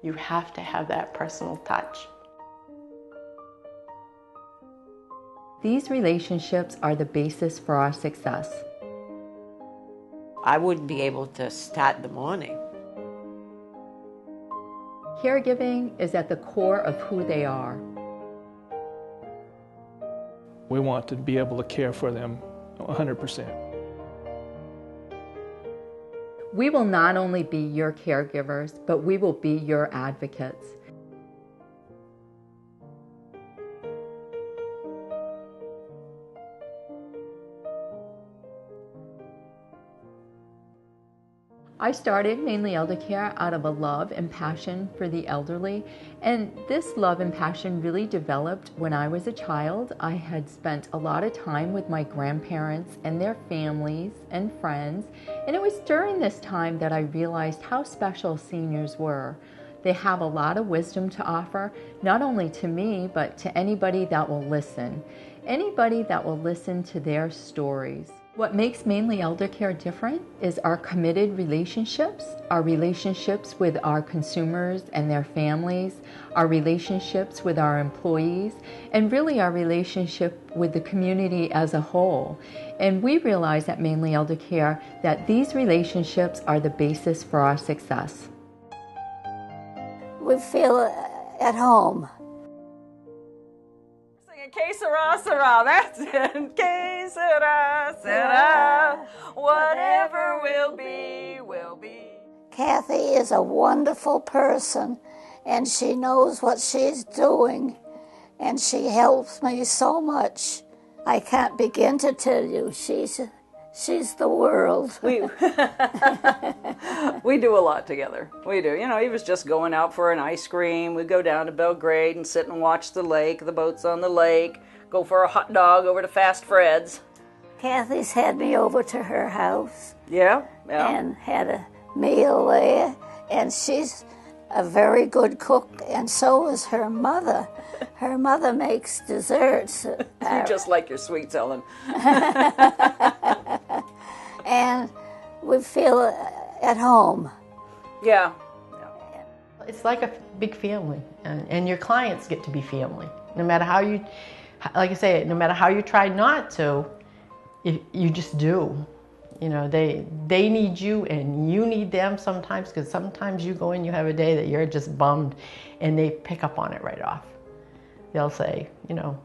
You have to have that personal touch. These relationships are the basis for our success. I wouldn't be able to start the morning. Caregiving is at the core of who they are. We want to be able to care for them 100%. We will not only be your caregivers, but we will be your advocates. I started Maine-ly Elder Care out of a love and passion for the elderly, and this love and passion really developed when I was a child. I had spent a lot of time with my grandparents and their families and friends, and it was during this time that I realized how special seniors were. They have a lot of wisdom to offer, not only to me, but to anybody that will listen. Anybody that will listen to their stories. What makes Maine-ly Elder Care different is our committed relationships, our relationships with our consumers and their families, our relationships with our employees, and really our relationship with the community as a whole. And we realize at Maine-ly Elder Care that these relationships are the basis for our success. We feel at home. Que sera, sera, that's it. Que sera, sera. Whatever will be, will be. Kathy is a wonderful person, and she knows what she's doing, and she helps me so much. I can't begin to tell you. She's the world. We do a lot together. We do. You know, he was just going out for an ice cream. We'd go down to Belgrade and sit and watch the lake, the boats on the lake, go for a hot dog over to Fast Fred's. Kathy's had me over to her house. Yeah. And had a meal there, and she's a very good cook, and so is her mother. Her mother makes desserts. You just like your sweets, Ellen. And we feel at home. Yeah. It's like a big family, and your clients get to be family. No matter how you, like I say, no matter how you try not to, you just do. You know, they need you and you need them sometimes, because sometimes you go in, you have a day that you're just bummed, and they pick up on it right off. They'll say, you know,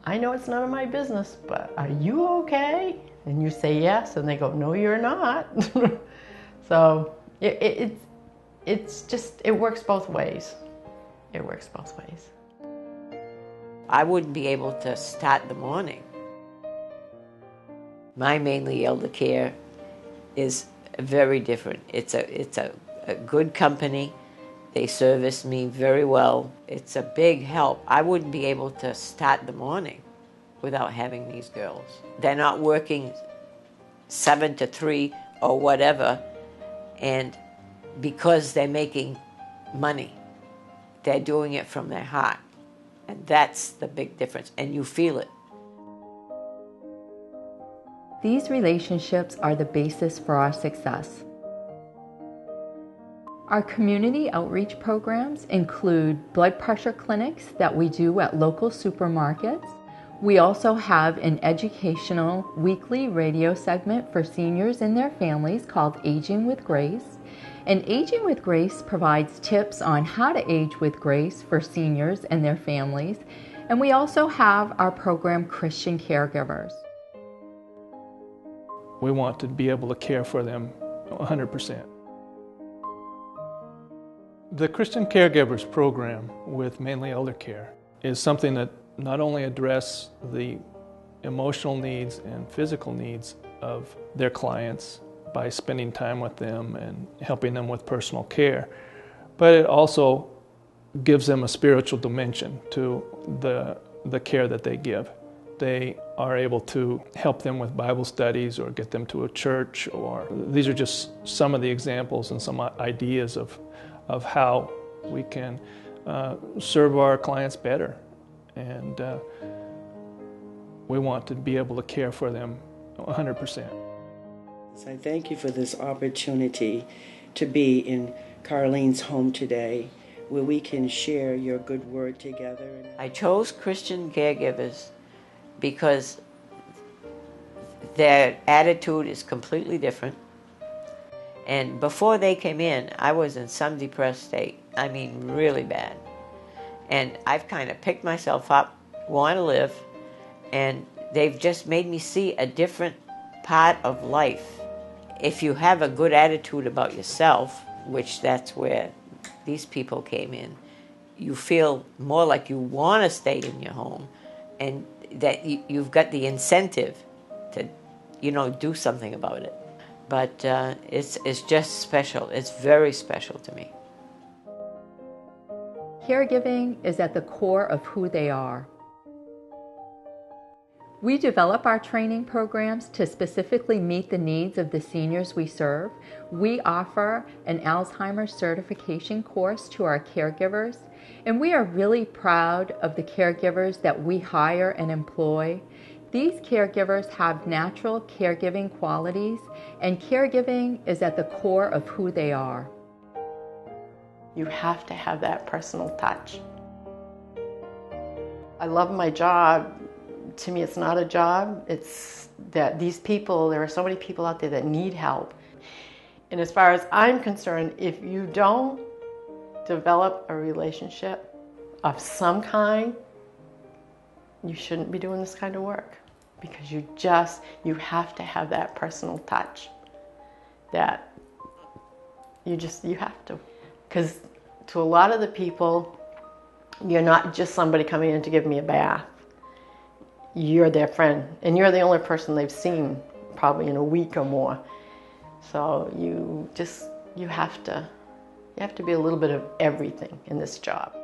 I know it's none of my business, but are you okay? And you say yes, and they go, no, you're not. So it's just, it works both ways. It works both ways. I wouldn't be able to start the morning. My Maine-ly Elder Care is very different. It's a good company. They service me very well. It's a big help. I wouldn't be able to start the morning without having these girls. They're not working 7 to 3 or whatever, and because they're making money, they're doing it from their heart. And that's the big difference, and you feel it. These relationships are the basis for our success. Our community outreach programs include blood pressure clinics that we do at local supermarkets. We also have an educational weekly radio segment for seniors and their families called Aging with Grace. And Aging with Grace provides tips on how to age with grace for seniors and their families. And we also have our program Christian Caregivers. We want to be able to care for them 100%. The Christian Caregivers program with Maine-ly Elder Care is something that not only addresses the emotional needs and physical needs of their clients by spending time with them and helping them with personal care, but it also gives them a spiritual dimension to the care that they give. They are able to help them with Bible studies or get them to a church, or these are just some of the examples and some ideas of how we can serve our clients better. And we want to be able to care for them 100%. So I thank you for this opportunity to be in Carlene's home today where we can share your good word together. I chose Christian caregivers because their attitude is completely different. And before they came in, I was in some depressed state. I mean, really bad. And I've kind of picked myself up, want to live, and they've just made me see a different part of life. If you have a good attitude about yourself, which that's where these people came in, you feel more like you want to stay in your home, and that you've got the incentive to, do something about it. But it's just special. It's very special to me. Caregiving is at the core of who they are. We develop our training programs to specifically meet the needs of the seniors we serve. We offer an Alzheimer's certification course to our caregivers, and we are really proud of the caregivers that we hire and employ. These caregivers have natural caregiving qualities, and caregiving is at the core of who they are. You have to have that personal touch. I love my job. To me, it's not a job. It's that these people, there are so many people out there that need help. And as far as I'm concerned, if you don't develop a relationship of some kind, you shouldn't be doing this kind of work, because you have to have that personal touch that you have to. Because to a lot of the people, you're not just somebody coming in to give me a bath. You're their friend, and you're the only person they've seen probably in a week or more. So you have to be a little bit of everything in this job.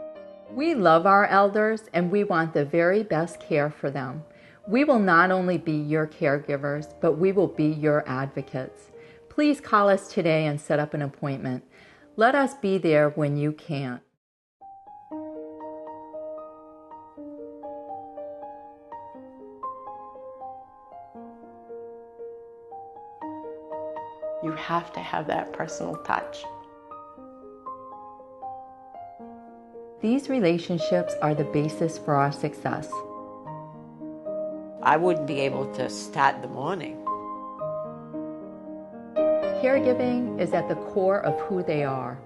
We love our elders, and we want the very best care for them. We will not only be your caregivers, but we will be your advocates. Please call us today and set up an appointment. Let us be there when you can't. You have to have that personal touch. These relationships are the basis for our success. I wouldn't be able to start the morning. Caregiving is at the core of who they are.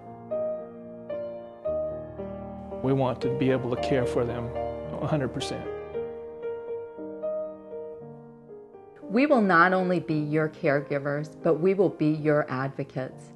We want to be able to care for them 100%. We will not only be your caregivers, but we will be your advocates.